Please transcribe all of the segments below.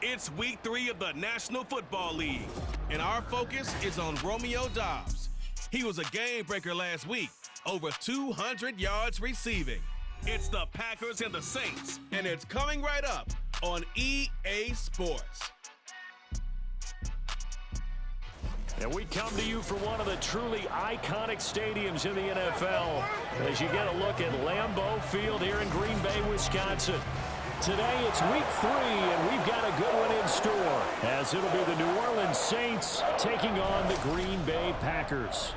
It's week 3 of the National Football League, and our focus is on Romeo Doubs. He was a game breaker last week, over 200 yards receiving. It's the Packers and the Saints, and it's coming right up on EA Sports. And we come to you from one of the truly iconic stadiums in the NFL as you get a look at Lambeau Field here in Green Bay, Wisconsin. Today it's week 3, and we've got a good one in store as it'll be the New Orleans Saints taking on the Green Bay Packers.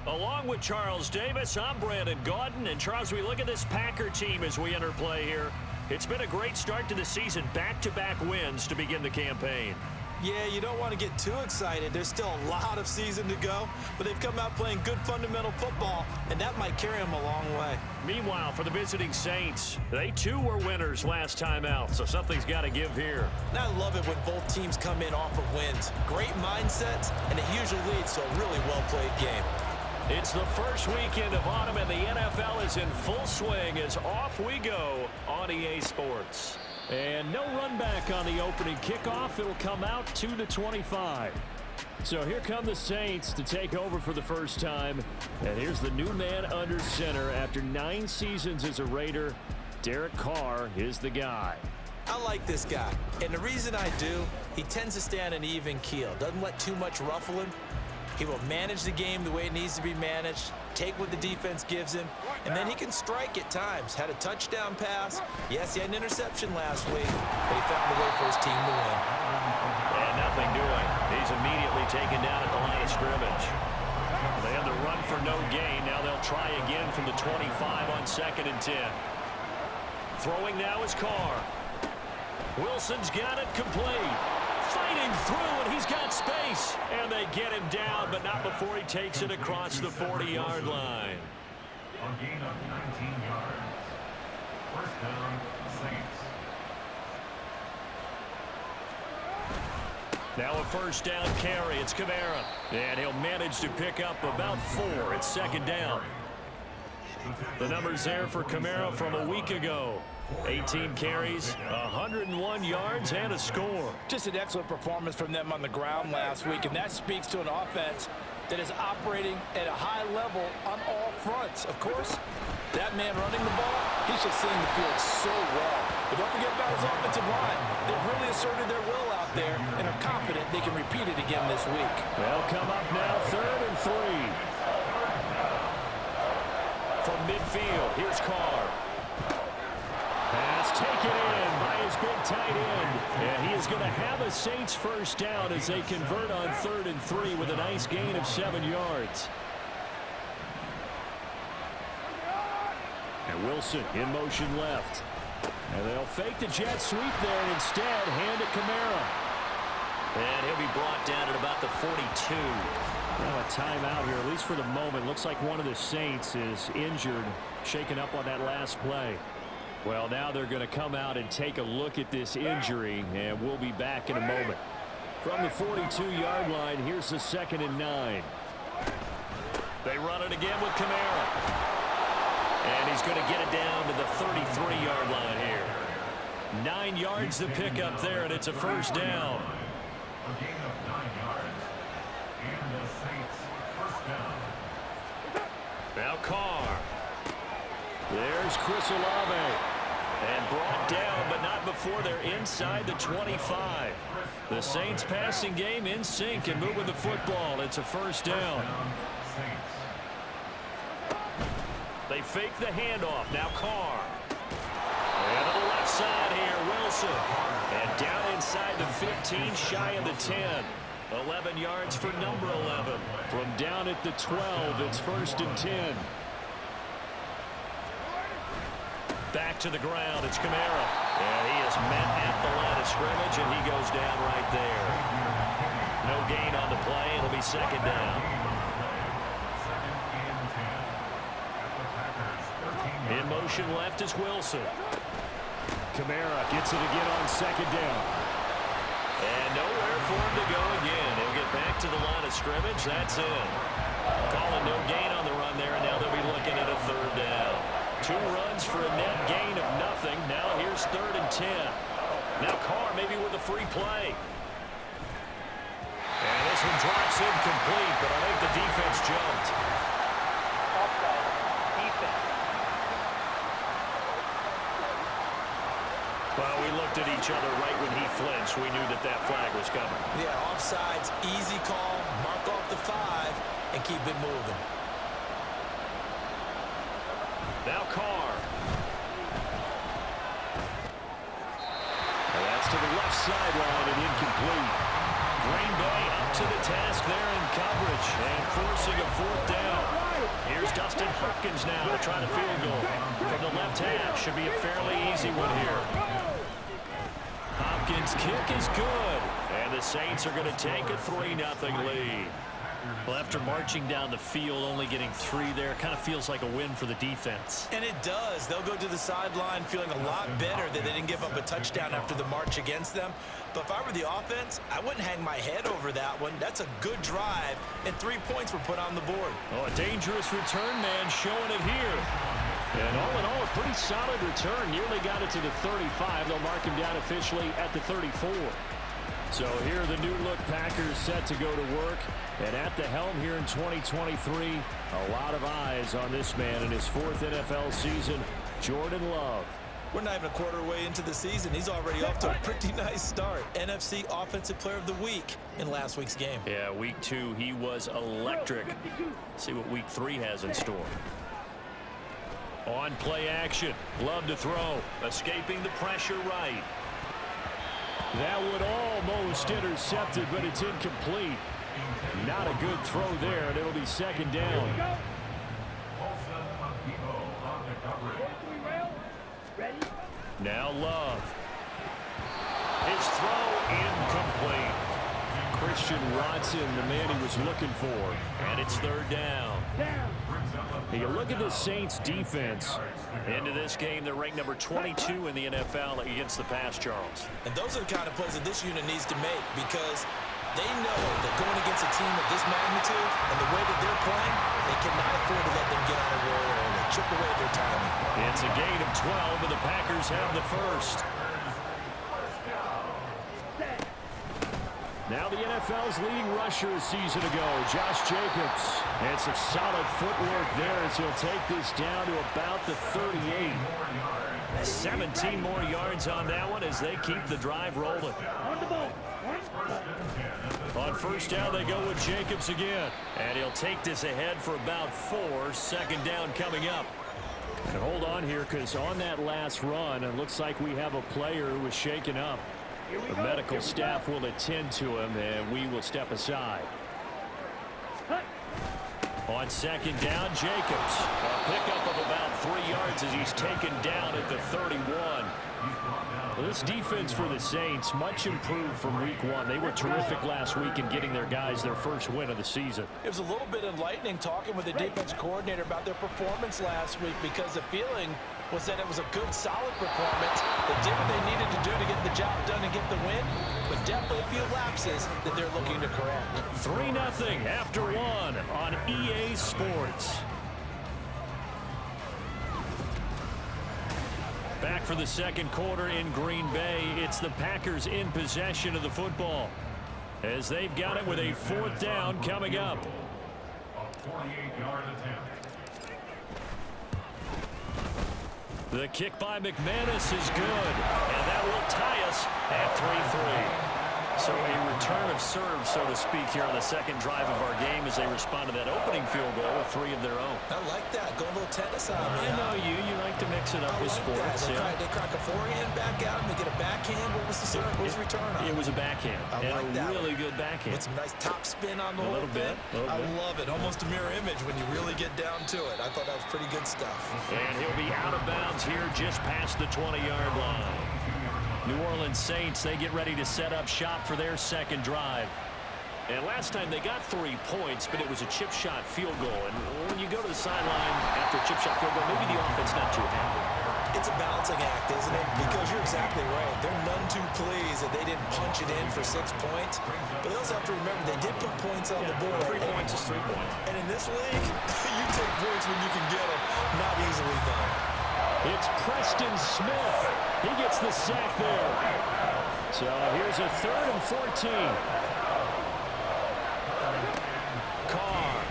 Along with Charles Davis, I'm Brandon Gaudin. And Charles, we look at this Packer team as we enter play here. It's been a great start to the season, back-to-back wins to begin the campaign. Yeah, you don't want to get too excited. There's still a lot of season to go, but they've come out playing good fundamental football, and that might carry them a long way. Meanwhile, for the visiting Saints, they too were winners last time out, so something's got to give here. And I love it when both teams come in off of wins. Great mindsets, and it usually leads to a really well-played game. It's the first weekend of autumn, and the NFL is in full swing as off we go on EA Sports. And no run back on the opening kickoff. It'll come out to the 25. So here come the Saints to take over for the first time. And here's the new man under center after 9 seasons as a Raider. Derek Carr is the guy. I like this guy, and the reason I do, he tends to stay on an even keel. Doesn't let too much ruffle him. He will manage the game the way it needs to be managed, take what the defense gives him, and then he can strike at times. Had a touchdown pass. Yes, he had an interception last week, but he found a way for his team to win. And nothing doing. He's immediately taken down at the line of scrimmage. They have the run for no gain. Now they'll try again from the 25 on 2nd and 10. Throwing now is Carr. Wilson's got it complete. Fighting through, and he's got space. And they get him down, but not before he takes it across the 40-yard line. On gain of 19 yards. First down, Saints. Now a first down carry. It's Kamara. And he'll manage to pick up about 4. It's 2nd down. The numbers there for Kamara from a week ago. 18 carries, 101 yards, and a score. Just an excellent performance from them on the ground last week, and that speaks to an offense that is operating at a high level on all fronts. Of course, that man running the ball, he's just seeing the field so well. But don't forget about his offensive line. They've really asserted their will out there and are confident they can repeat it again this week. They'll come up now 3rd and 3. From midfield, here's Carr. Pass taken in by his big tight end. And he is going to have a Saints first down as they convert on 3rd and 3 with a nice gain of 7 yards. And Wilson in motion left. And they'll fake the jet sweep there and instead hand it Kamara. And he'll be brought down at about the 42. Well, a timeout here, at least for the moment. Looks like one of the Saints is injured, shaken up on that last play. Well, now they're going to come out and take a look at this injury, and we'll be back in a moment. From the 42-yard line, here's the 2nd and 9. They run it again with Kamara. And he's going to get it down to the 33-yard line here. 9 yards to pick up there, and it's a first down. A gain of 9 yards. And the Saints first down. Now Carr. There's Chris Olave. And brought down, but not before they're inside the 25. The Saints passing game in sync and moving the football. It's a first down. They fake the handoff. Now Carr. And to the left side here, Wilson. And down inside the 15, shy of the 10. 11 yards for number 11. From down at the 12, it's 1st and 10. Back to the ground, it's Kamara. And he is met at the line of scrimmage, and he goes down right there. No gain on the play, it'll be 2nd down. In motion left is Wilson. Kamara gets it again on 2nd down. And nowhere for him to go again. He'll get back to the line of scrimmage, that's it. Calling no gain on the run there, and now they'll be looking at a 3rd down. 2 runs for a net gain of nothing. Now here's 3rd and 10. Now Carr maybe with a free play. And this one drops incomplete, but I think the defense jumped. Offside. Defense. Well, we looked at each other right when he flinched. We knew that that flag was coming. Yeah, offsides, easy call, mark off the 5, and keep it moving. Now Carr. And that's to the left sideline and incomplete. Green Bay up to the task there in coverage and forcing a 4th down. Here's Dustin Hopkins now to try the field goal from the left half. Should be a fairly easy one here. Hopkins' kick is good, and the Saints are going to take a 3-0 lead. Well, after marching down the field, only getting 3 there, kind of feels like a win for the defense. And it does. They'll go to the sideline feeling a lot better that they didn't give up a touchdown after the march against them. But if I were the offense, I wouldn't hang my head over that one. That's a good drive, and 3 points were put on the board. Oh, a dangerous return man showing it here. And all in all, a pretty solid return. Nearly got it to the 35. They'll mark him down officially at the 34. So here the new look Packers set to go to work. And at the helm here in 2023, a lot of eyes on this man in his 4th NFL season, Jordan Love. We're not even a quarter way into the season. He's already off to a pretty nice start. NFC Offensive Player of the Week in last week's game. Yeah, week 2, he was electric. See what week 3 has in store. On play action, Love to throw, escaping the pressure right. That would almost intercepted, but it's incomplete. Not a good throw there, and it'll be 2nd down. Now Love. His throw incomplete. Christian Watson, the man he was looking for, and it's 3rd down. You look at the Saints defense. Into this game, they're ranked number 22 in the NFL against the pass, Charles. And those are the kind of plays that this unit needs to make because they know that going against a team of this magnitude and the way that they're playing, they cannot afford to let them get on a roll or chip away at their timing. It's a gain of 12, and the Packers have the first. Now the NFL's leading rusher a season ago, Josh Jacobs. And some solid footwork there as he'll take this down to about the 38. 17 more yards on that one as they keep the drive rolling. On 1st down, they go with Jacobs again. And he'll take this ahead for about 4. 2nd down coming up. And hold on here because on that last run, it looks like we have a player who was shaken up. The medical staff will attend to him, and we will step aside. On 2nd down, Jacobs. A pickup of about 3 yards as he's taken down at the 31. Well, this defense for the Saints, much improved from week 1. They were terrific last week in getting their guys their first win of the season. It was a little bit enlightening talking with the defense coordinator about their performance last week because the feeling was that it was a good, solid performance. They did what they needed to do to get the job done and get the win, but definitely a few lapses that they're looking to correct. 3-0 after 1 on EA Sports. Back for the 2nd quarter in Green Bay. It's the Packers in possession of the football as they've got it with a 4th down coming up. A 48-yard attempt. The kick by McManus is good, and that will tie us at 3-3. So a return of serve, so to speak, here on the 2nd drive of our game as they respond to that opening field goal with 3 of their own. I like that. Go a little tennis on me. I know you like to mix it up with sports. They crack a forehand back out, and they get a backhand. What was the serve? What was the return on? It was a backhand. I like that. Really good backhand. With some nice top spin on the A whole little bit. I love it. Almost a mirror image when you really get down to it. I thought that was pretty good stuff. And he'll be out of bounds here just past the 20-yard line. New Orleans Saints, they get ready to set up shop for their 2nd drive. And last time they got 3 points, but it was a chip shot field goal. And when you go to the sideline after a chip shot field goal, maybe the offense not too happy. It's a balancing act, isn't it? Because you're exactly right. They're none too pleased that they didn't punch it in for 6 points. But they also have to remember they did put points on the board. 3 points is 3 points. And in this league, you take points when you can get them. Not easily done. It's Preston Smith. He gets the sack there. So here's a 3rd and 14. Carr.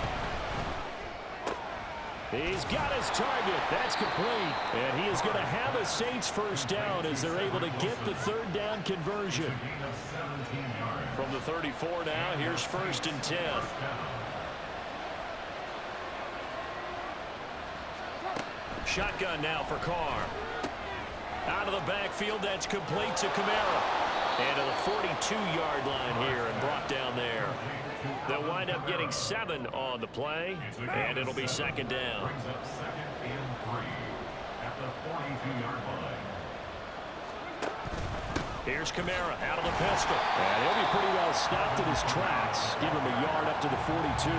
He's got his target. That's complete. And he is going to have a Saints first down as they're able to get the 3rd down conversion. From the 34 now, here's 1st and 10. Shotgun now for Carr. Out of the backfield, that's complete to Kamara. And to the 42-yard line here and brought down there. They'll wind up getting 7 on the play, and it'll be 2nd down. Here's Kamara out of the pistol. And he'll be pretty well stopped in his tracks. Give him a yard up to the 42.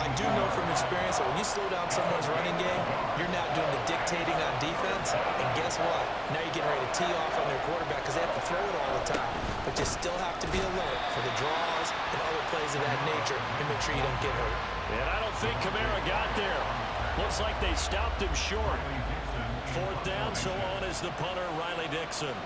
I do know from experience that when you slow down someone's running game, you're now doing the dictating on defense. And guess what? Now you're getting ready to tee off on their quarterback because they have to throw it all the time. But you still have to be alert for the draws and other plays of that nature and make sure you don't get hurt. And I don't think Kamara got there. Looks like they stopped him short. 4th down, so on is the punter, Riley Dixon.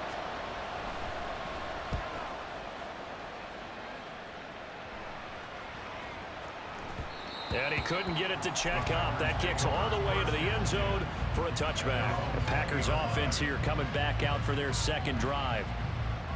And he couldn't get it to check up. That kicks all the way into the end zone for a touchback. The Packers offense here coming back out for their 2nd drive.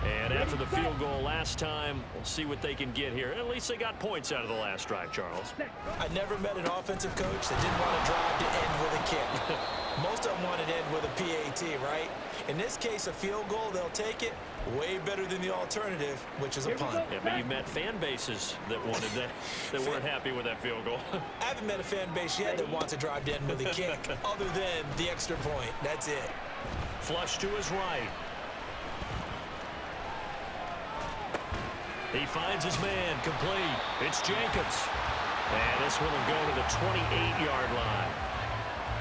And after the field goal last time, we'll see what they can get here. At least they got points out of the last drive, Charles. I never met an offensive coach that didn't want to drive to end with a kick. Most of them wanted to end with a PAT, right? In this case, a field goal, they'll take it. Way better than the alternative, which is a punt. Yeah, but you met fan bases that wanted that, that weren't happy with that field goal. I haven't met a fan base yet that wants to drive to end with a kick, other than the extra point. That's it. Flush to his right. He finds his man, complete. It's Jacobs. And this one will go to the 28-yard line.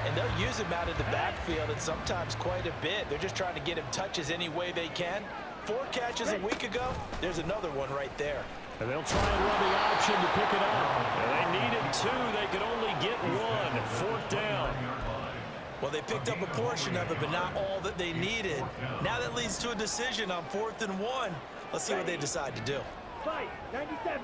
And they'll use him out of the backfield, and sometimes quite a bit. They're just trying to get him touches any way they can. 4 catches a week ago, there's another one right there. And they'll try and run the option to pick it up. And they needed 2. They could only get 1. 4th down. Well, they picked up a portion of it, but not all that they needed. Now that leads to a decision on 4th and 1. Let's see what they decide to do. 97.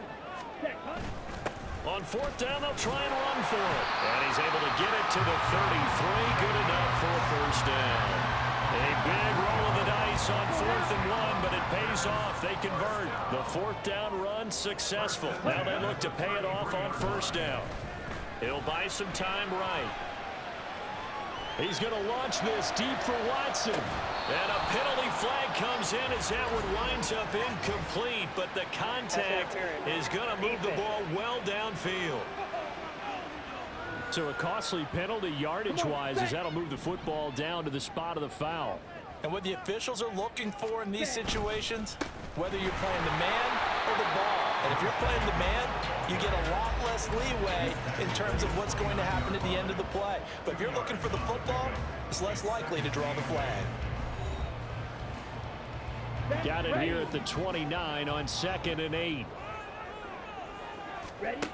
On 4th down, they'll try and run for it. And he's able to get it to the 33. Good enough for a first down. A big roll of the dice on 4th and 1, but it pays off. They convert. The 4th down run successful. Now they look to pay it off on 1st down. It'll buy some time right. He's going to launch this deep for Watson. And a penalty flag comes in as that one winds up incomplete, but the contact is going to move the ball well downfield. So a costly penalty yardage-wise as that'll move the football down to the spot of the foul. And what the officials are looking for in these situations, whether you're playing the man or the ball, and if you're playing the man, you get a lot less leeway in terms of what's going to happen at the end of the play. But if you're looking for the football, it's less likely to draw the flag. Got it here at the 29 on 2nd and 8. Ready?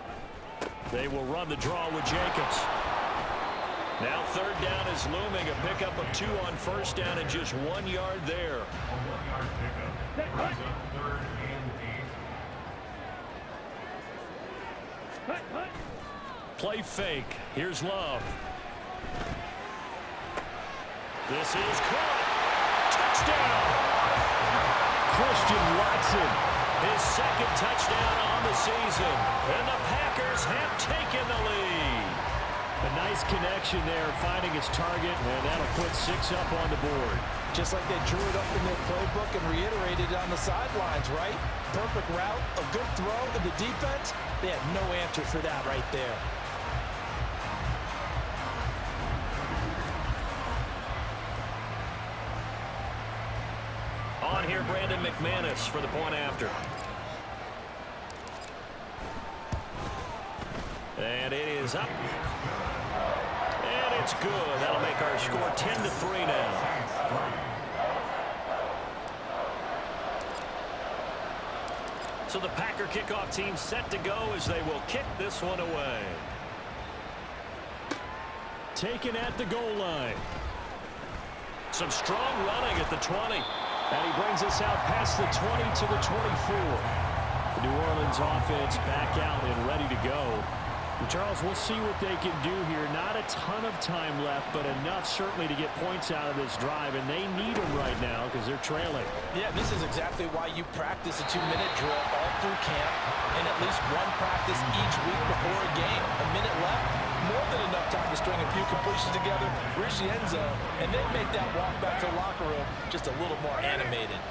They will run the draw with Jacobs. Now 3rd down is looming. A pickup of 2 on 1st down and just 1 yard there. A 1-yard pickup. Brings up 3rd and 8. Play fake. Here's Love. This is caught. Touchdown. Christian Watson. His 2nd touchdown on the season. And the Packers have taken the lead. A nice connection there, finding his target, and that'll put 6 up on the board. Just like they drew it up in their playbook and reiterated it on the sidelines, right? Perfect route, a good throw, and the defense, they had no answer for that right there. On here, Brandon McManus for the point after. And it is up. And it's good. That'll make our score 10-3 now. So the Packer kickoff team set to go as they will kick this one away. Taken at the goal line. Some strong running at the 20. And he brings us out past the 20 to the 24. The New Orleans offense back out and ready to go. And Charles, we'll see what they can do here. Not a ton of time left, but enough certainly to get points out of this drive. And they need them right now because they're trailing. Yeah, this is exactly why you practice a 2-minute drill all through camp and at least one practice each week before a game. A minute left, more than enough time to string a few completions together, reach the end zone, and then make that walk back to the locker room just a little more animated.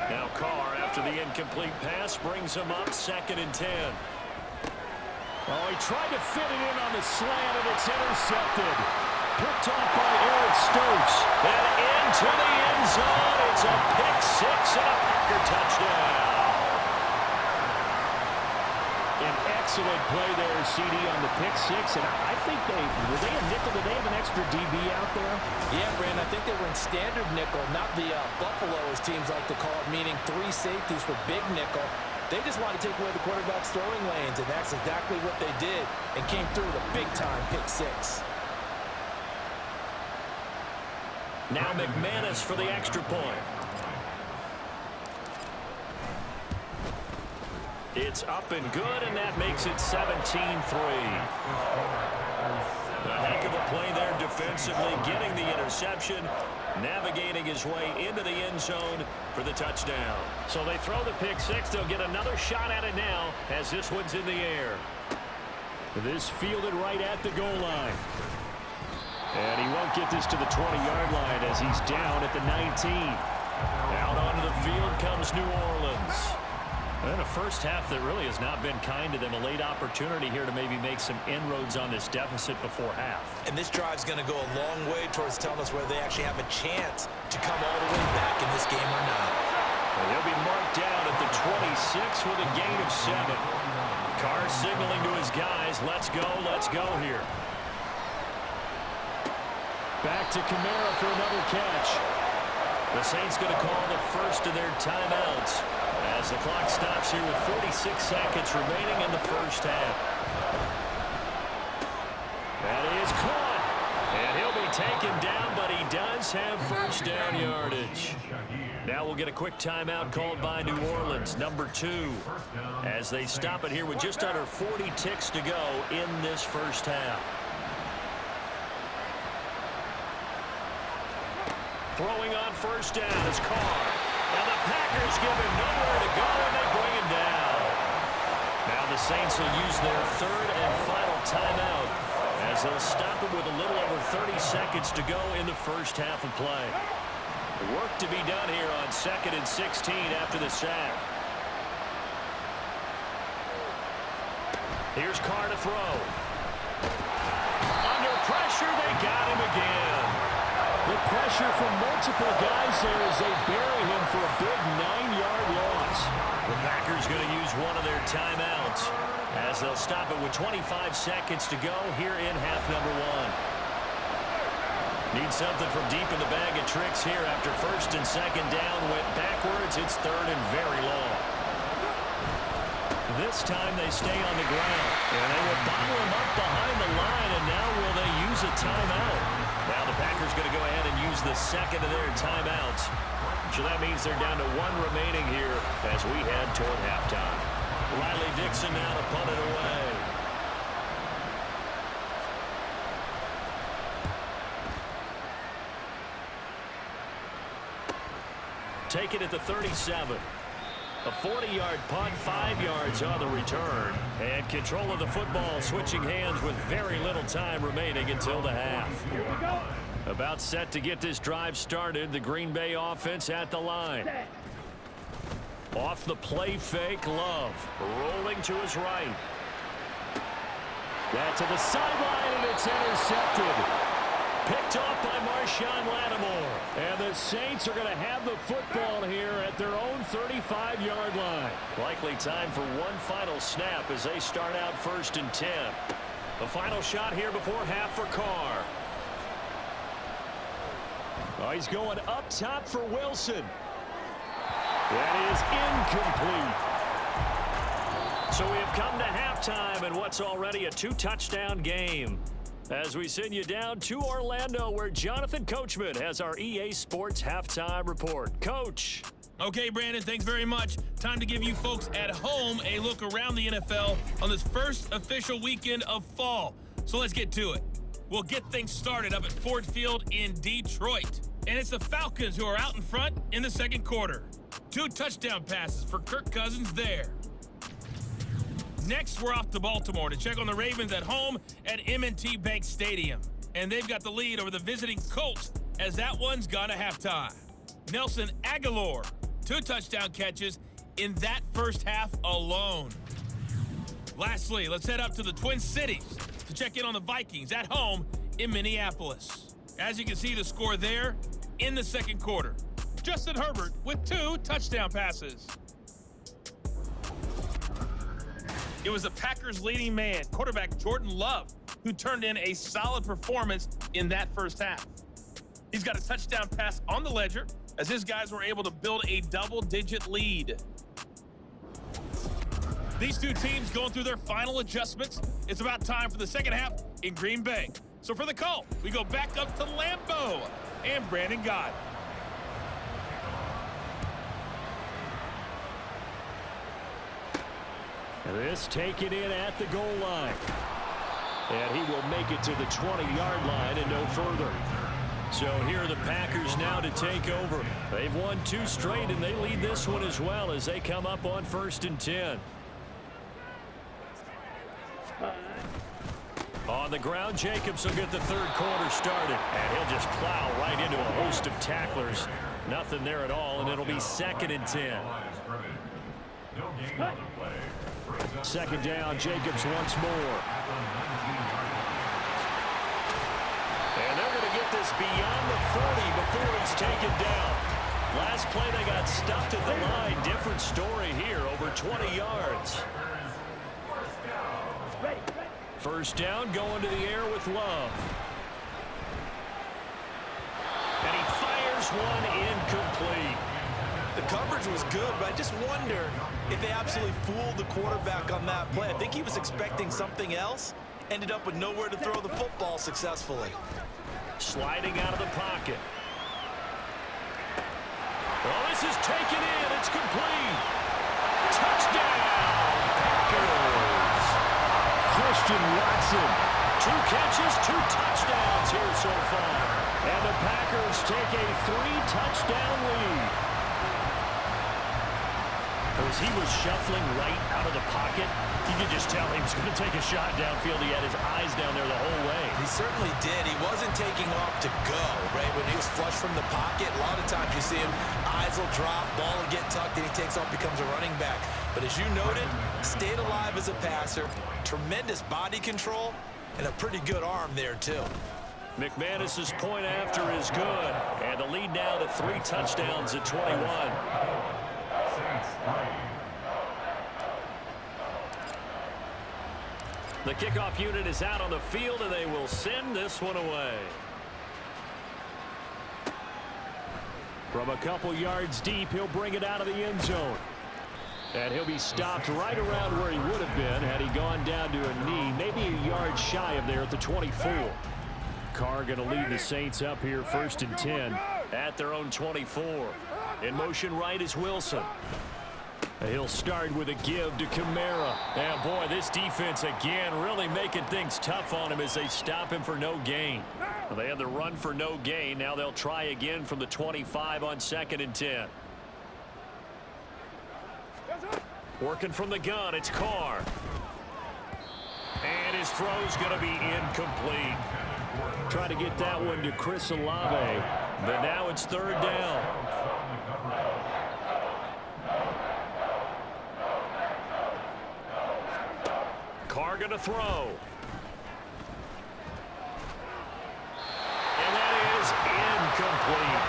Now Carr, after the incomplete pass, brings him up 2nd and 10. Oh, he tried to fit it in on the slant, and it's intercepted. Picked off by Eric Stokes. And into the end zone. It's a pick 6 and a Packer touchdown. An excellent play there, CD, on the pick 6. And I think were they a nickel? Did they have an extra DB out there? Yeah, Brandon, I think they were in standard nickel, not the Buffalo, as teams like to call it, meaning 3 safeties for big nickel. They just wanted to take away the quarterback's throwing lanes, and that's exactly what they did, and came through with a big-time pick 6. Now McManus for the extra point. It's up and good, and that makes it 17-3. A heck of a play there defensively, getting the interception, navigating his way into the end zone for the touchdown. So they throw the pick 6. They'll get another shot at it now as this one's in the air. This fielded right at the goal line. And he won't get this to the 20-yard line as he's down at the 19. Out onto the field comes New Orleans. And a first half that really has not been kind to them. A late opportunity here to maybe make some inroads on this deficit before half. And this drive's going to go a long way towards telling us whether they actually have a chance to come all the way back in this game or not. Well, they'll be marked down at the 26 with a gain of 7. Carr signaling to his guys, let's go here. Back to Kamara for another catch. The Saints going to call the first of their timeouts as the clock stops here with 46 seconds remaining in the first half. That is caught. And he'll be taken down, but he does have first down yardage. Now we'll get a quick timeout called by New Orleans, number 2, as they stop it here with just under 40 ticks to go in this first half. Throwing on first down is Carr. And the Packers give him nowhere to go, and they bring him down. Now the Saints will use their 3rd and final timeout as they'll stop it with a little over 30 seconds to go in the first half of play. Work to be done here on 2nd and 16 after the sack. Here's Carr to throw. Under pressure, they got him again. The pressure from multiple guys there as they bury him for a big 9-yard loss. The Packers going to use one of their timeouts as they'll stop it with 25 seconds to go here in half number 1. Need something from deep in the bag of tricks here after 1st and 2nd down went backwards. It's 3rd and very long. This time they stay on the ground. And they will bottle him up behind the line, and now will they use a timeout? Now the Packers going to go ahead and use the 2nd of their timeouts. So that means they're down to 1 remaining here as we head toward halftime. Riley Dixon now to punt it away. Take it at the 37. A 40-yard punt, 5 yards on the return. And control of the football switching hands with very little time remaining until the half. About set to get this drive started. The Green Bay offense at the line. Off the play fake, Love. Rolling to his right. That to the sideline, and it's intercepted. Picked off by Marshawn Lattimore. And the Saints are going to have the football here at their own 35-yard line. Likely time for one final snap as they start out 1st and 10. The final shot here before half for Carr. Oh, he's going up top for Wilson. That is incomplete. So we have come to halftime in what's already a 2-touchdown game. As we send you down to Orlando, where Jonathan Coachman has our EA Sports Halftime Report. Coach. Okay, Brandon, thanks very much. Time to give you folks at home a look around the NFL on this first official weekend of fall. So let's get to it. We'll get things started up at Ford Field in Detroit. And it's the Falcons who are out in front in the second quarter. 2 touchdown passes for Kirk Cousins there. Next, we're off to Baltimore to check on the Ravens at home at M&T Bank Stadium. And they've got the lead over the visiting Colts as that one's gone to halftime. Nelson Aguilar, 2 touchdown catches in that first half alone. Lastly, let's head up to the Twin Cities to check in on the Vikings at home in Minneapolis. As you can see, the score there in the second quarter. Justin Herbert with 2 touchdown passes. It was the Packers' leading man, quarterback Jordan Love, who turned in a solid performance in that first half. He's got a touchdown pass on the ledger as his guys were able to build a double-digit lead. These 2 teams going through their final adjustments. It's about time for the second half in Green Bay. So for the call, we go back up to Lambeau and Brandon Gott. This taken in at the goal line. And he will make it to the 20-yard line and no further. So here are the Packers now to take over. They've won 2 straight, and they lead this one as well as they come up on 1st and 10. On the ground, Jacobs will get the third quarter started. And he'll just plow right into a host of tacklers. Nothing there at all, and it'll be 2nd and 10. Second down, Jacobs once more. And they're going to get this beyond the 40 before he's taken down. Last play, they got stuffed at the line. Different story here, over 20 yards. First down, going to the air with Love. And he fires one incomplete. The coverage was good, but I just wonder if they absolutely fooled the quarterback on that play. I think he was expecting something else. Ended up with nowhere to throw the football successfully. Sliding out of the pocket. Well, this is taken in. It's complete. Touchdown, Packers. Christian Watson. 2 catches, 2 touchdowns here so far. And the Packers take a 3-touchdown lead. As he was shuffling right out of the pocket, you could just tell he was going to take a shot downfield. He had his eyes down there the whole way. He certainly did. He wasn't taking off to go, right? When he was flush from the pocket, a lot of times you see him, eyes will drop, ball will get tucked, and he takes off, becomes a running back. But as you noted, stayed alive as a passer, tremendous body control, and a pretty good arm there, too. McManus's point after is good. And the lead now to 3 touchdowns at 21. The kickoff unit is out on the field, and they will send this one away. From a couple yards deep, he'll bring it out of the end zone. And he'll be stopped right around where he would have been had he gone down to a knee, maybe a yard shy of there at the 24. Carr going to lead the Saints up here 1st and 10 at their own 24. In motion right is Wilson. He'll start with a give to Kamara. And boy, this defense again really making things tough on him as they stop him for no gain. Well, they had the run for no gain. Now they'll try again from the 25 on 2nd and 10. Working from the gun, it's Carr. And his throw's going to be incomplete. Try to get that one to Chris Olave, but now it's 3rd down. Carr going to throw. And that is incomplete.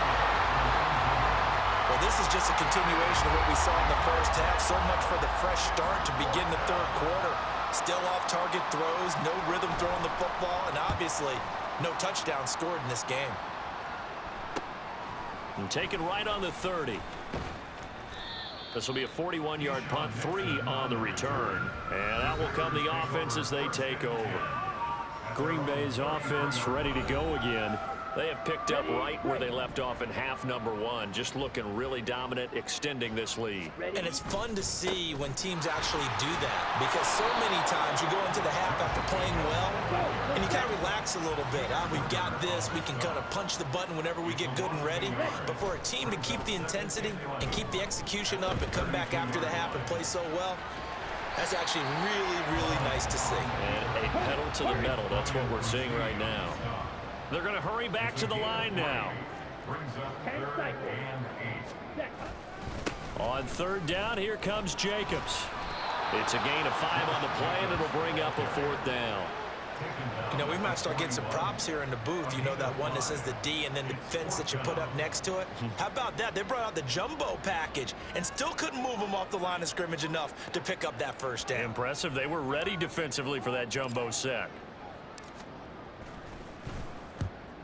Well, this is just a continuation of what we saw in the first half. So much for the fresh start to begin the 3rd quarter. Still off-target throws, no rhythm throwing the football, and obviously no touchdown scored in this game. And taken right on the 30. This will be a 41-yard punt, 3 on the return. And that will come the offense as they take over. Green Bay's offense ready to go again. They have picked up right where they left off in half number one, just looking really dominant, extending this lead. And it's fun to see when teams actually do that, because so many times you go into the half after playing well, and you kind of relax a little bit. We've got this. We can kind of punch the button whenever we get good and ready. But for a team to keep the intensity and keep the execution up and come back after the half and play so well, that's actually really, really nice to see. And a pedal to the metal. That's what we're seeing right now. They're going to hurry back to the line now. Brings up 3rd and 8. On 3rd down, here comes Jacobs. It's a gain of 5 on the play, and it'll bring up a 4th down. You know, we might start getting some props here in the booth. You know, that one that says the D and then the fence that you put up next to it? How about that? They brought out the jumbo package and still couldn't move them off the line of scrimmage enough to pick up that 1st down. Impressive. They were ready defensively for that jumbo set.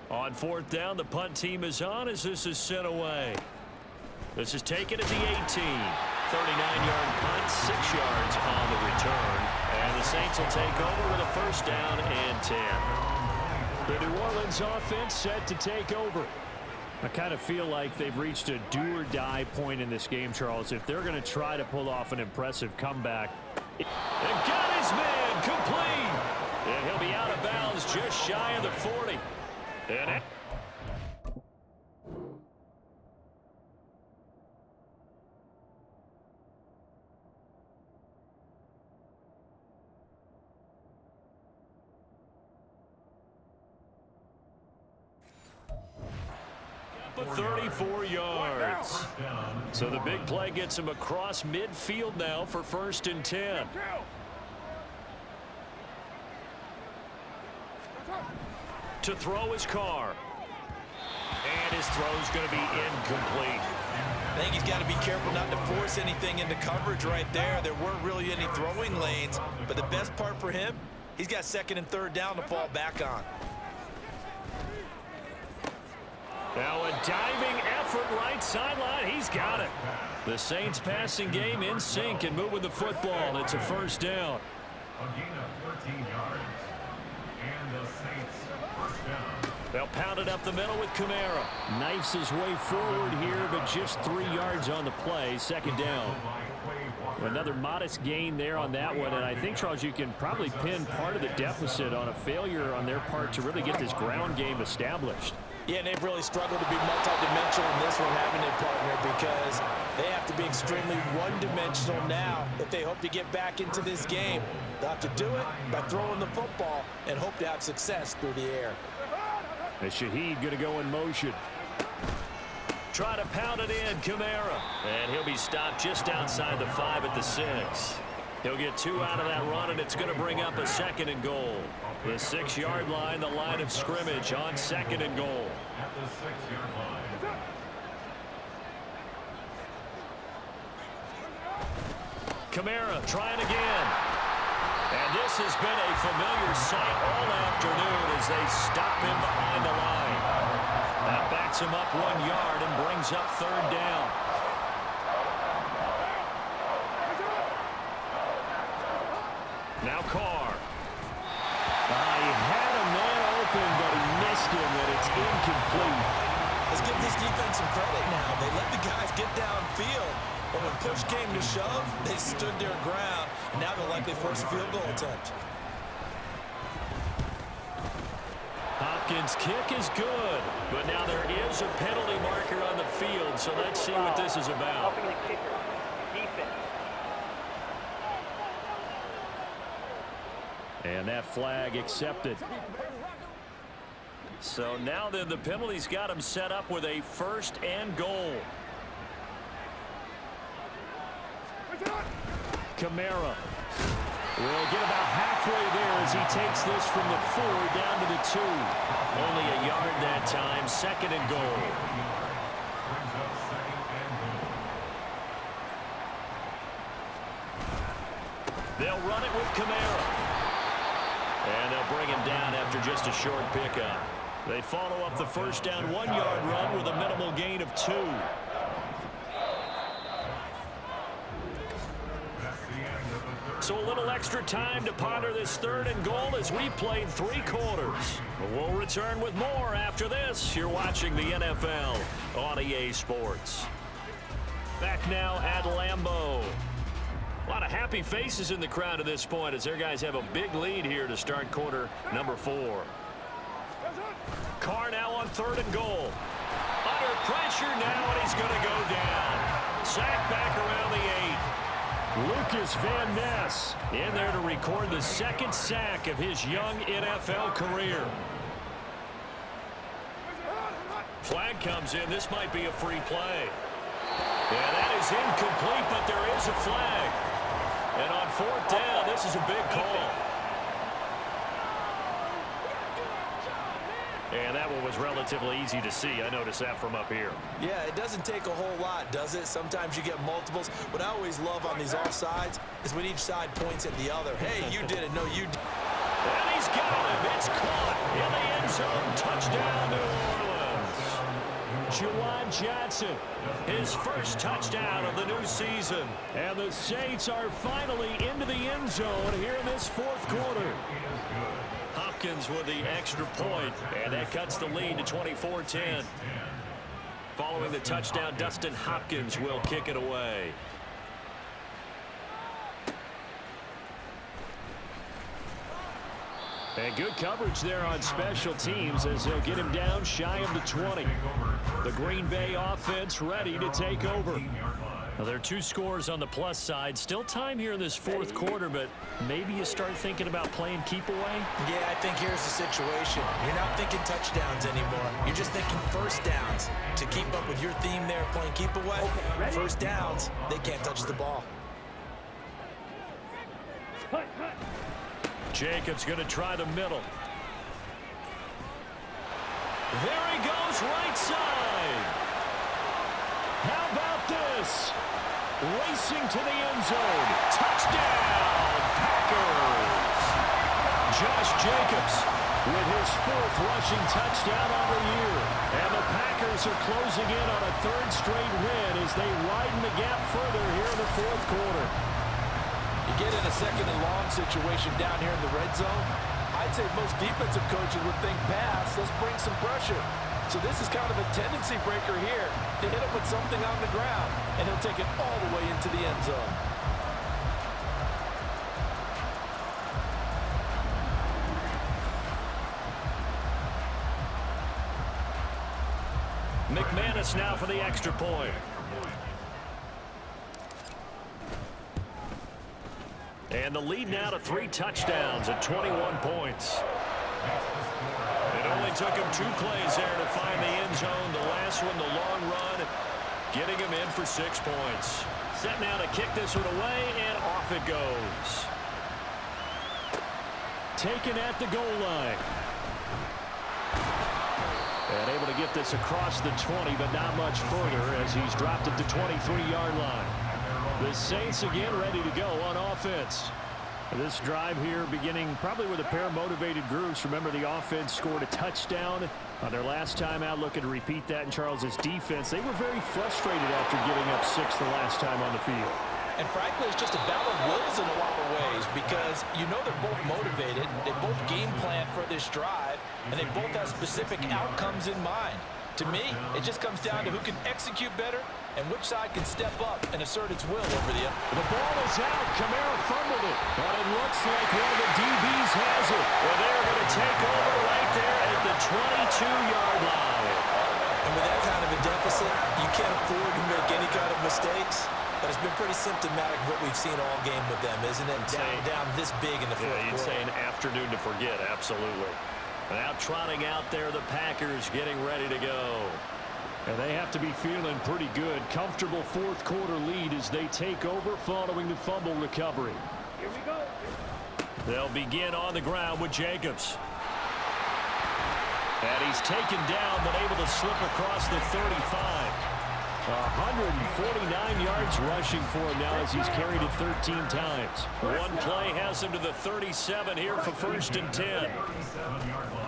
On 4th down, the punt team is on as this is sent away. This is taken at the 18. 39-yard punt, 6 yards on the return. And the Saints will take over with a 1st down and 10. The New Orleans offense set to take over. I kind of feel like they've reached a do-or-die point in this game, Charles. If they're going to try to pull off an impressive comeback. And got his man complete. And he'll be out of bounds just shy of the 40. And it. Up a 34 yards. So the big play gets him across midfield now for 1st and 10. To throw his car. And his throw's going to be incomplete. I think he's got to be careful not to force anything into coverage right there. There weren't really any throwing lanes, but the best part for him, he's got 2nd and 3rd down to fall back on. Now a diving effort right sideline. He's got it. The Saints passing game in sync and moving the football. It's a 1st down. A gain of 13 yards. And the Saints 1st down. They'll pound it up the middle with Kamara. Knifes his way forward here, but just 3 yards on the play. 2nd down. Another modest gain there on that one, and I think, Charles, you can probably pin part of the deficit on a failure on their part to really get this ground game established. Yeah, and they've really struggled to be multidimensional in this one, having a partner, because they have to be extremely one-dimensional now if they hope to get back into this game. They'll have to do it by throwing the football and hope to have success through the air. And Shaheed going to go in motion. Try to pound it in, Kamara. And he'll be stopped just outside the 5 at the 6. He'll get 2 out of that run, and it's going to bring up a 2nd and goal. The 6-yard line, the line of scrimmage on 2nd and goal. At the 6-yard line. Kamara trying again. And this has been a familiar sight all afternoon as they stop him behind the line. That backs him up 1 yard and brings up 3rd down. Now Carr. He had a man open, but he missed him, and it's incomplete. Let's give this defense some credit now. They let the guys get downfield, but when push came to shove, they stood their ground, and now they'll likely force a field goal attempt. Hopkins' kick is good, but now there is a penalty marker on the field, so let's see what this is about. Helping the kicker. Defense. And that flag accepted. So now then the penalty's got him set up with a 1st and goal. Kamara will get about halfway there as he takes this from the 4 down to the 2. Only a yard that time, 2nd and goal. Brings up 2nd and goal. They'll run it with Kamara. And they'll bring him down after just a short pickup. They follow up the 1st down 1-yard run with a minimal gain of 2. That's the end of the 3rd. So a little extra time to ponder this 3rd and goal as we played 3 quarters. We'll return with more after this. You're watching the NFL on EA Sports. Back now at Lambeau. A lot of happy faces in the crowd at this point as their guys have a big lead here to start quarter number 4. Carr now on 3rd and goal. Under pressure now, and he's going to go down. Sack back around the 8. Lucas Van Ness in there to record the 2nd sack of his young NFL career. Flag comes in. This might be a free play. And that is incomplete, but there is a flag. And on 4th down, this is a big call. And that one was relatively easy to see. I noticed that from up here. Yeah, it doesn't take a whole lot, does it? Sometimes you get multiples. What I always love on these offsides is when each side points at the other. Hey, you did it. No, you did. And he's got him. It's caught in the end zone. Touchdown, New Orleans. Juwan Johnson, his first touchdown of the new season. And the Saints are finally into the end zone here in this 4th quarter. Hopkins with the extra point, and that cuts the lead to 24-10. Following the touchdown, Dustin Hopkins will kick it away. And good coverage there on special teams as they'll get him down shy of the 20. The Green Bay offense ready to take over. Well, there are 2 scores on the plus side. Still time here in this 4th quarter, but maybe you start thinking about playing keep away? Yeah, I think here's the situation. You're not thinking touchdowns anymore. You're just thinking first downs. To keep up with your theme there, playing keep away, first downs, they can't touch the ball. Jacobs going to try the middle. There he goes, right side. How about this? Racing to the end zone. Touchdown, Packers. Josh Jacobs with his 4th rushing touchdown on the year. And the Packers are closing in on a 3rd straight win as they widen the gap further here in the 4th quarter. You get in a 2nd and long situation down here in the red zone, I'd say most defensive coaches would think pass, let's bring some pressure. So this is kind of a tendency breaker here to hit him with something on the ground, and he'll take it all the way into the end zone. McManus now for the extra point. And the lead now to 3 touchdowns at 21 points. It only took him 2 plays there to find the end zone. The last one, the long run, getting him in for 6 points. Set now to kick this one away, and off it goes. Taken at the goal line. And able to get this across the 20, but not much further as he's dropped at the 23-yard line. The Saints again ready to go on offense. This drive here beginning probably with a pair of motivated groups. Remember, the offense scored a touchdown on their last time out. Looking to repeat that in Charles's defense. They were very frustrated after giving up 6 the last time on the field. And frankly, it's just a battle of wills in a lot of ways because you know they're both motivated. They both game plan for this drive, and they both have specific outcomes in mind. To me, it just comes down to who can execute better and which side can step up and assert its will over the other. The ball is out. Kamara fumbled it, but it looks like one of the DBs has it. Well, they're going to take over right there at the 22-yard line. And with that kind of a deficit, you can't afford to make any kind of mistakes. But it's been pretty symptomatic what we've seen all game with them, isn't it? Down this big in the fourth quarter. You'd say an afternoon to forget, absolutely. Now trotting out there, the Packers getting ready to go. And they have to be feeling pretty good. Comfortable 4th quarter lead as they take over following the fumble recovery. Here we go. They'll begin on the ground with Jacobs. And he's taken down, but able to slip across the 35. 149 yards rushing for him now as he's carried it 13 times. One play has him to the 37 here for 1st and 10.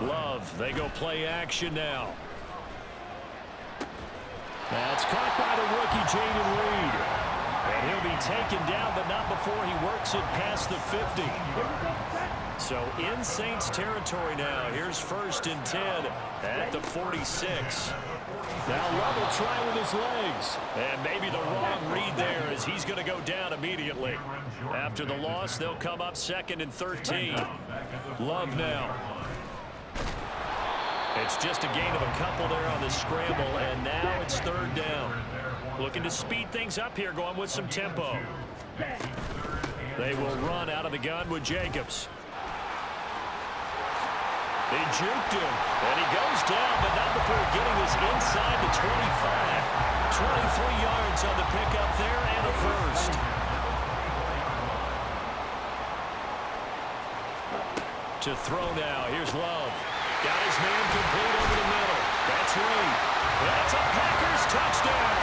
Love, they go play action now. That's caught by the rookie, Jayden Reed. And he'll be taken down, but not before he works it past the 50. So in Saints territory now. Here's 1st and 10 at the 46. Now Love will try with his legs. And maybe the wrong read there as he's going to go down immediately. After the loss, they'll come up 2nd and 13. Love now. It's just a gain of a couple there on the scramble, and now it's 3rd down. Looking to speed things up here, going with some tempo. They will run out of the gun with Jacobs. They juked him, and he goes down, but not before getting this inside the 25. 23 yards on the pickup there, and a first. To throw now, here's Love. Got his man complete over the middle. That's Reed. That's a Packers touchdown.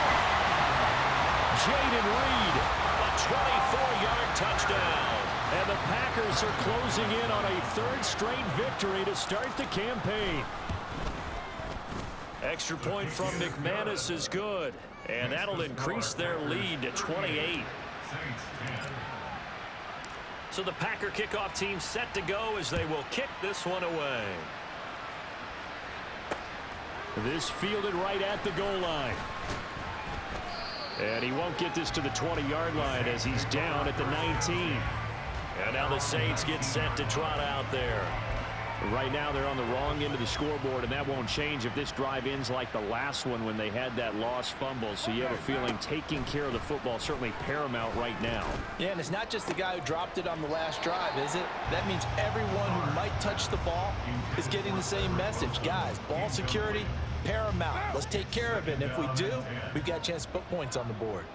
Jaden Reed, a 24-yard touchdown. And the Packers are closing in on a 3rd straight victory to start the campaign. Extra point from McManus is good, and that'll increase their lead to 28. So the Packer kickoff team set to go as they will kick this one away. This fielded right at the goal line. And he won't get this to the 20-yard line as he's down at the 19. And now the Saints get set to trot out there. Right now they're on the wrong end of the scoreboard, and that won't change if this drive ends like the last one when they had that lost fumble. So you have a feeling taking care of the football certainly paramount right now. Yeah, and it's not just the guy who dropped it on the last drive, is it? That means everyone who might touch the ball is getting the same message. Guys, ball security, paramount. Let's take care of it. And if we do, we've got a chance to put points on the board.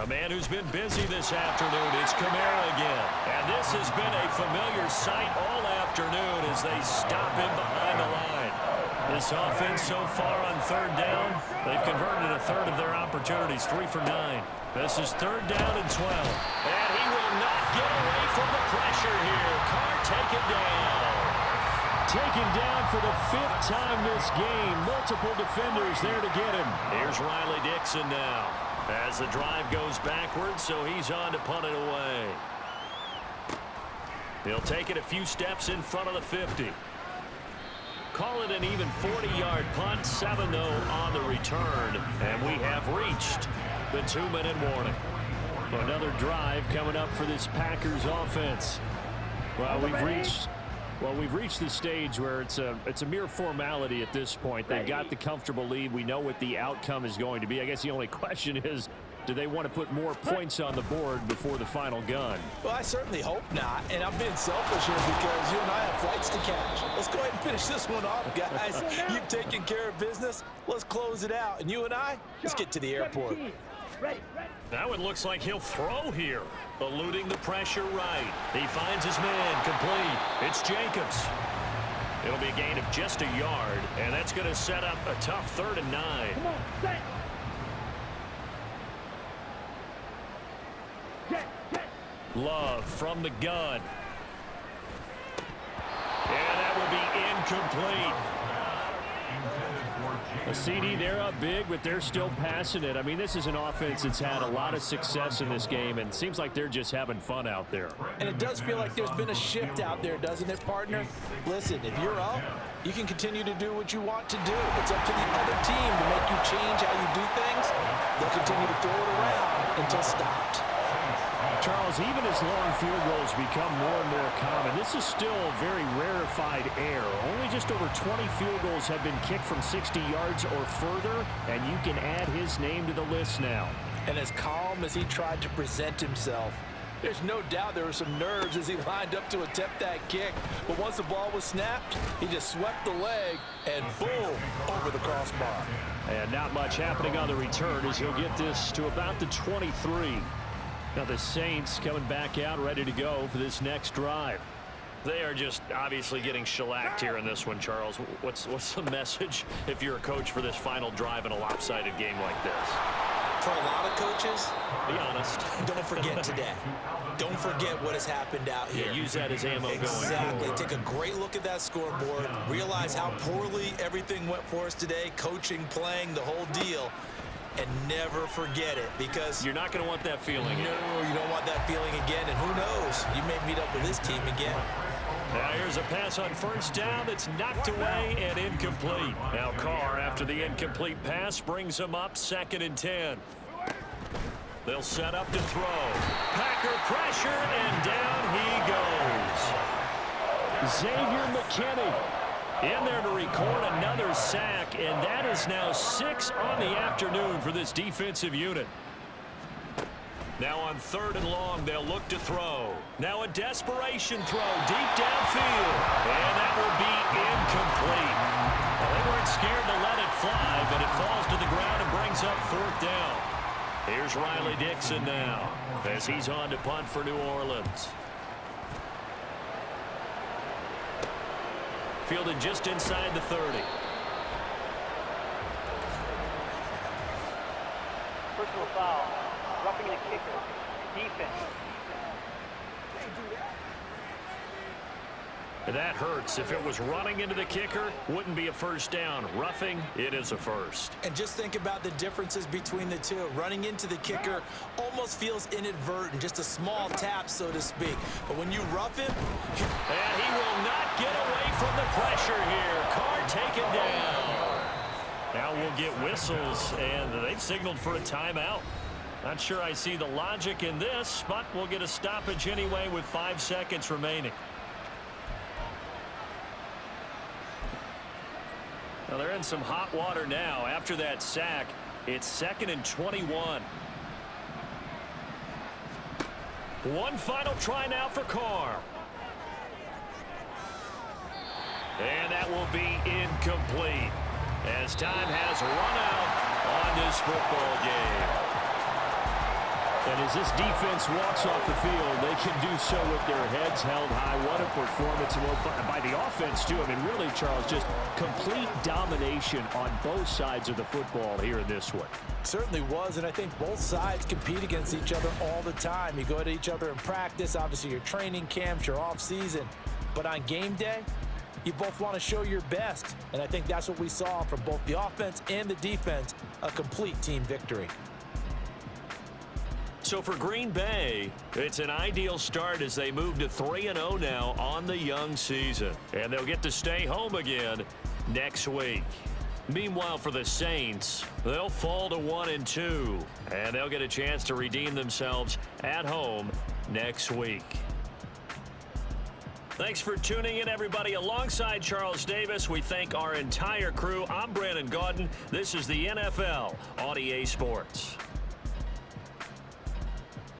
A man who's been busy this afternoon, it's Kamara again. And this has been a familiar sight all afternoon as they stop him behind the line. This offense so far on 3rd down, they've converted a 1/3 of their opportunities, 3 for 9. This is 3rd down and 12. And he will not get away from the pressure here. Carr taken down. Taken down for the 5th time this game. Multiple defenders there to get him. Here's Riley Dixon now. As the drive goes backwards, so he's on to punt it away. He'll take it a few steps in front of the 50. Call it an even 40-yard punt, 7-0 on the return, and we have reached the 2-minute warning. Another drive coming up for this Packers offense. Well, we've reached the stage where it's a mere formality at this point. They've got the comfortable lead. We know what the outcome is going to be. I guess the only question is, do they want to put more points on the board before the final gun? Well, I certainly hope not, and I'm being selfish here because you and I have flights to catch. Let's go ahead and finish this one off, guys. You've taken care of business. Let's close it out, and you and I, let's get to the airport. Now it looks like he'll throw here, eluding the pressure right. He finds his man complete. It's Jacobs. It'll be a gain of just a yard, and that's going to set up a tough 3rd and 9. Come on, set. Love from the gun. And that will be incomplete. A CD, they're up big, but they're still passing it. I mean, this is an offense that's had a lot of success in this game, and it seems like they're just having fun out there. And it does feel like there's been a shift out there, doesn't it, partner? Listen, if you're up, you can continue to do what you want to do. It's up to the other team to make you change how you do things. They'll continue to throw it around until stopped. Charles, even as long field goals become more and more common, this is still a very rarefied air. Only just over 20 field goals have been kicked from 60 yards or further, and you can add his name to the list now. And as calm as he tried to present himself, there's no doubt there were some nerves as he lined up to attempt that kick. But once the ball was snapped, he just swept the leg and boom, over the crossbar. And not much happening on the return as he'll get this to about the 23. Now the Saints coming back out ready to go for this next drive. They are just obviously getting shellacked here in this one, Charles. What's the message if you're a coach for this final drive in a lopsided game like this? For a lot of coaches, be honest. Don't forget today. Don't forget what has happened out here. Yeah, use that as ammo going Exactly. forward. Take a great look at that scoreboard. Realize how poorly everything went for us today. Coaching, playing, the whole deal. and never forget it, because You're not going to want that feeling. no, you don't want that feeling again, and who knows, you may meet up with this team again. Now here's a pass on first down that's knocked away and incomplete. Now Carr, after the incomplete pass, brings him up 2nd and 10. They'll set up to throw. Packer pressure, and down he goes. Xavier McKinney In there to record another sack, and that is now 6 on the afternoon for this defensive unit. Now on 3rd and long, they'll look to throw. Now a desperation throw deep downfield, and that will be incomplete. Well, they weren't scared to let it fly, but it falls to the ground and brings up 4th down. Here's Riley Dixon now as he's on to punt for New Orleans. Fielded just inside the 30. Personal foul. Roughing the kicker. Defense. That hurts. If it was running into the kicker, wouldn't be a first down. Roughing, it is a first. And just think about the differences between the two. Running into the kicker almost feels inadvertent, just a small tap, so to speak. But when you rough him... And he will not get away from the pressure here. Carr taken down. Now we'll get whistles, and they've signaled for a timeout. Not sure I see the logic in this, but we'll get a stoppage anyway with 5 seconds remaining. Well, they're in some hot water now. After that sack, it's 2nd and 21. One final try now for Carr. And that will be incomplete as time has run out on this football game. And as this defense walks off the field, they can do so with their heads held high. What a performance by the offense, too. I mean, really, Charles, just complete domination on both sides of the football here in this one. Certainly was, and I think both sides compete against each other all the time. You go to each other in practice, obviously your training camps, your off-season. But on game day, you both want to show your best. And I think that's what we saw from both the offense and the defense, a complete team victory. So for Green Bay, it's an ideal start as they move to 3-0 now on the young season. And they'll get to stay home again next week. Meanwhile, for the Saints, they'll fall to 1-2. And they'll get a chance to redeem themselves at home next week. Thanks for tuning in, everybody. Alongside Charles Davis, we thank our entire crew. I'm Brandon Gaudin. This is the NFL on EA Sports.